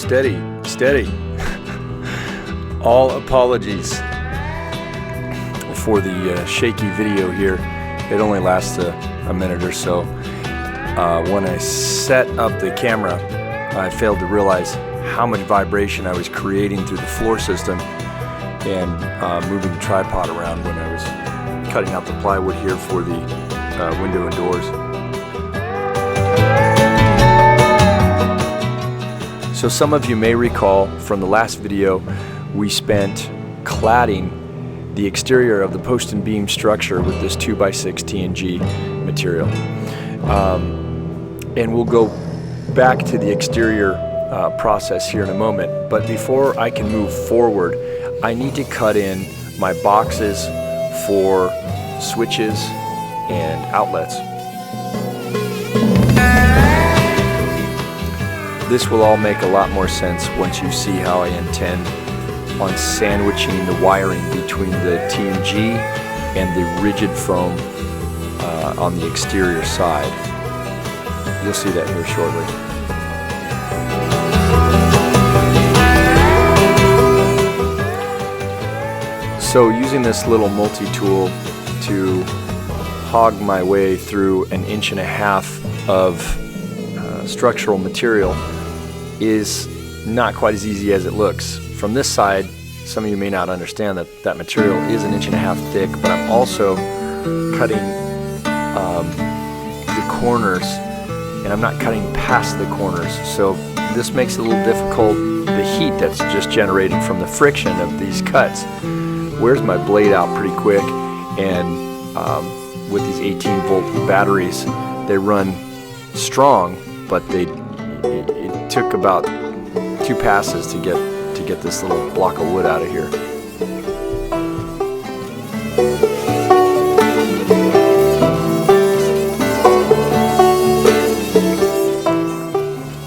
steady. All apologies for the shaky video here. It only lasts a minute or so. When I set up the camera, I failed to realize how much vibration I was creating through the floor system and moving the tripod around when I was cutting out the plywood here for the window and doors. So some of you may recall from the last video, we spent cladding the exterior of the post and beam structure with this 2x6 TNG material. And we'll go back to the exterior process here in a moment, but before I can move forward, I need to cut in my boxes for switches and outlets. This will all make a lot more sense once you see how I intend on sandwiching the wiring between the TNG and the rigid foam on the exterior side. You'll see that here shortly. So using this little multi-tool to hog my way through 1.5 inches of structural material is not quite as easy as it looks. From this side, some of you may not understand that that material is 1.5 inches thick, but I'm also cutting the corners, and I'm not cutting past the corners. So this makes it a little difficult. The heat that's just generated from the friction of these cuts wears my blade out pretty quick, and with these 18-volt batteries, they run strong, but it took about 2 passes to get this little block of wood out of here.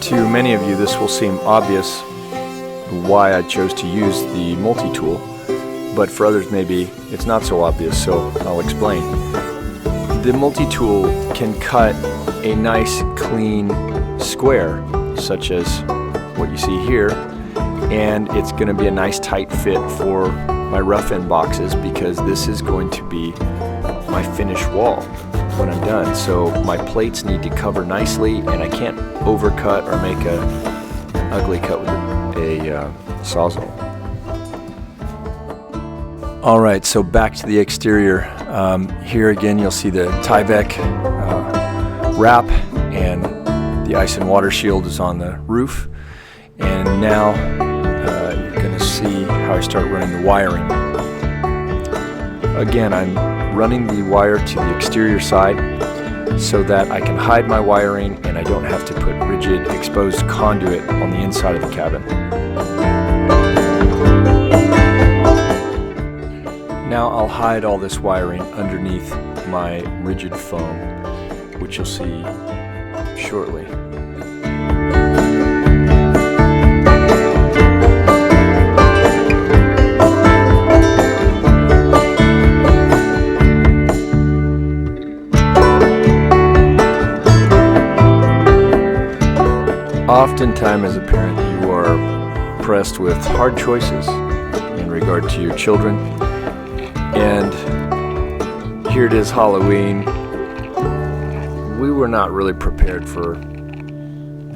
To many of you, this will seem obvious why I chose to use the multi-tool, but for others maybe it's not so obvious, so I'll explain. The multi-tool can cut a nice clean square, such as what you see here, and it's going to be a nice tight fit for my rough end boxes, because this is going to be my finished wall when I'm done. So my plates need to cover nicely, and I can't overcut or make an ugly cut with a Sawzall. Alright, so back to the exterior. Here again you'll see the Tyvek wrap, and the ice and water shield is on the roof. And now you're going to see how I start running the wiring. Again, I'm running the wire to the exterior side so that I can hide my wiring and I don't have to put rigid exposed conduit on the inside of the cabin. Now I'll hide all this wiring underneath my rigid foam, which you'll see shortly. Oftentimes as a parent you are pressed with hard choices in regard to your children, and here it is, Halloween. We were not really prepared for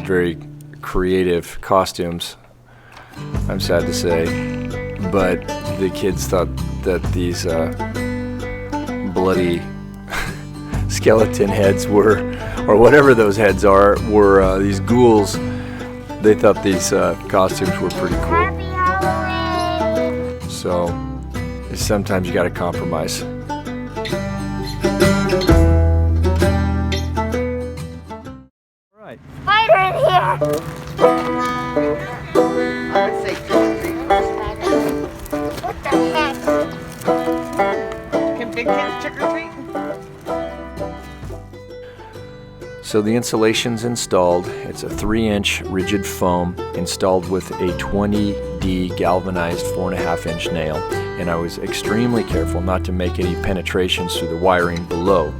very creative costumes, I'm sad to say, but the kids thought that these bloody skeleton heads were, or whatever those heads are, were these ghouls. They thought these costumes were pretty cool. So sometimes you gotta compromise. Right. Spider in here! I would say What the heck? can big kids trick or treat? So the insulation's installed. It's a 3-inch rigid foam installed with a 20D galvanized 4.5-inch nail, and I was extremely careful not to make any penetrations through the wiring below.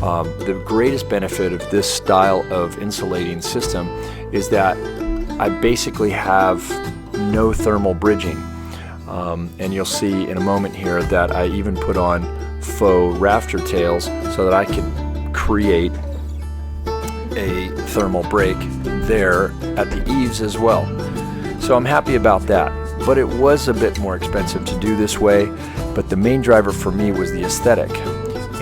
The greatest benefit of this style of insulating system is that I basically have no thermal bridging. And you'll see in a moment here that I even put on faux rafter tails so that I can create a thermal break there at the eaves as well. So I'm happy about that, but it was a bit more expensive to do this way, but the main driver for me was the aesthetic.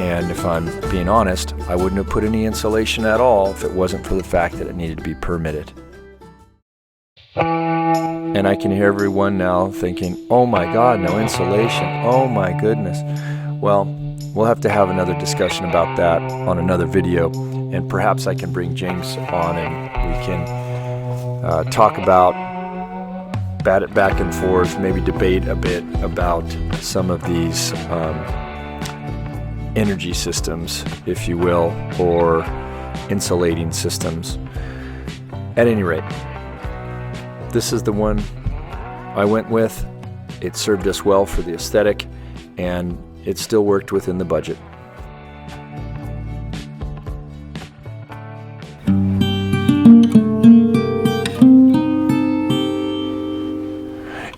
And if I'm being honest, I wouldn't have put any insulation at all if it wasn't for the fact that it needed to be permitted. And I can hear everyone now thinking, oh my God, no insulation, oh my goodness. Well, we'll have to have another discussion about that on another video, and perhaps I can bring James on and we can talk about, bat it back and forth, maybe debate a bit about some of these energy systems, if you will, or insulating systems. At any rate, this is the one I went with. It served us well for the aesthetic, and it still worked within the budget.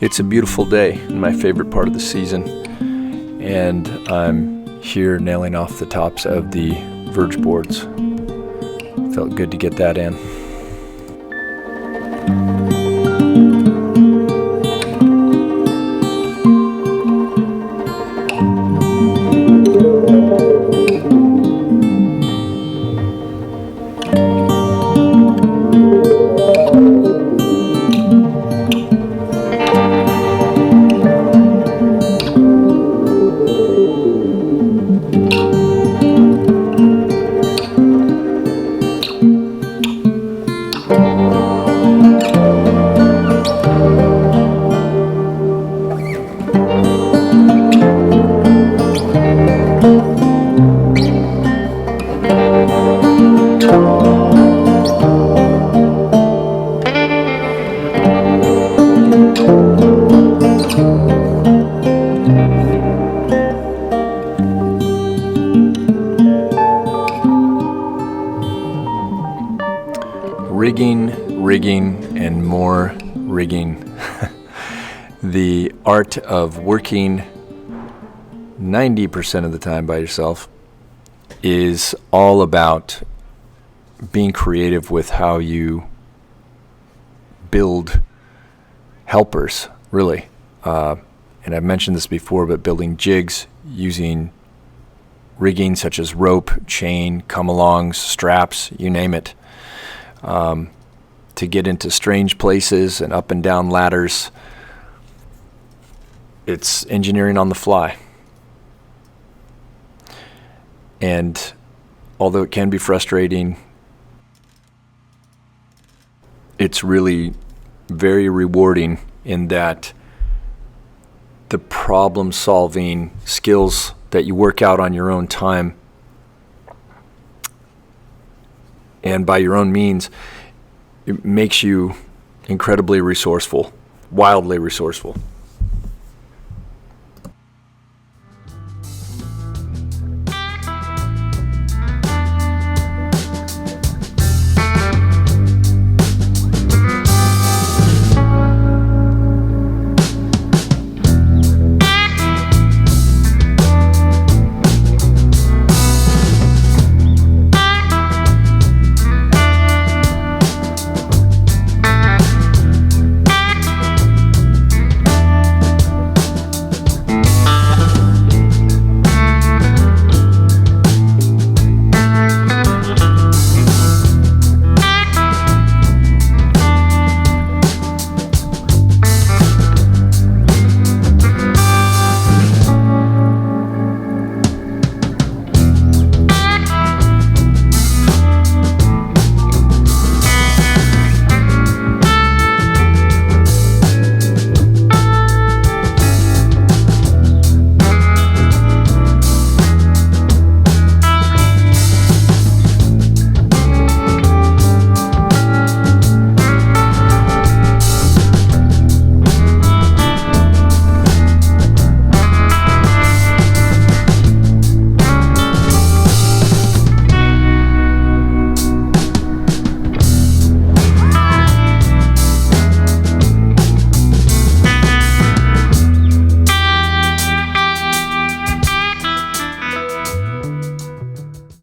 It's a beautiful day in my favorite part of the season, and I'm here nailing off the tops of the verge boards. Felt good to get that in. Rigging, and more rigging. The art of working 90% of the time by yourself is all about being creative with how you build helpers, really. And I've mentioned this before, but building jigs using rigging such as rope, chain, come-alongs, straps, you name it. To get into strange places and up and down ladders. It's engineering on the fly. And although it can be frustrating, it's really very rewarding in that the problem-solving skills that you work out on your own time and by your own means, it makes you incredibly resourceful, wildly resourceful.